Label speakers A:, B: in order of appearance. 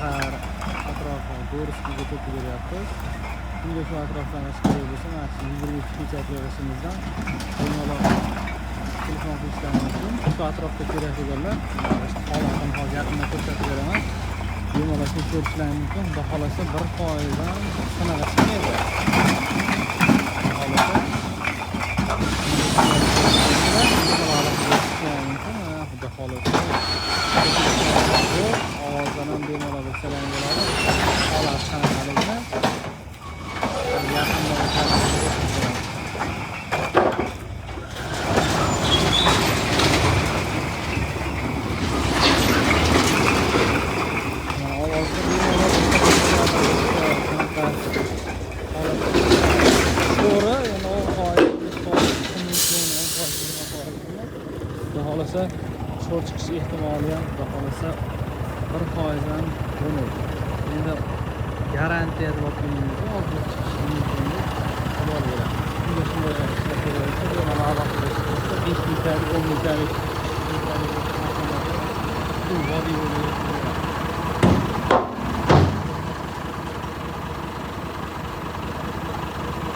A: shahar atrofi Do'riskiga to'pib beryapmiz. Bunga shu atrofdan kerak bo'lsa, mana shu 23 hujjat yig'ishimizdan bemalol telefon qilishlari mumkin. Shu atrofda kerak bo'lganlar holatini hozir yaqindan ko'rsatib beraman. Bemalol ko'rishlari mumkin. Xudo xolasa 1% dan sanaga chiqmaydi. Xudo xolasa ovozdan ham bemalol bilsalar bo'ladi. Holat qanaqaligini yaqinda xohlasa sho'r chiqish ehtimoli ham xudo xohlasa 1% dan bo'lmaydi. Endi garantiya deb o'tganimizda hozir chiqishi mumkin deb xabar beramiz. Bunga shunday ishlar kerak bo'lsa, mana aloqalashib 5 mingtalik, 10 mingtalik bu vodiy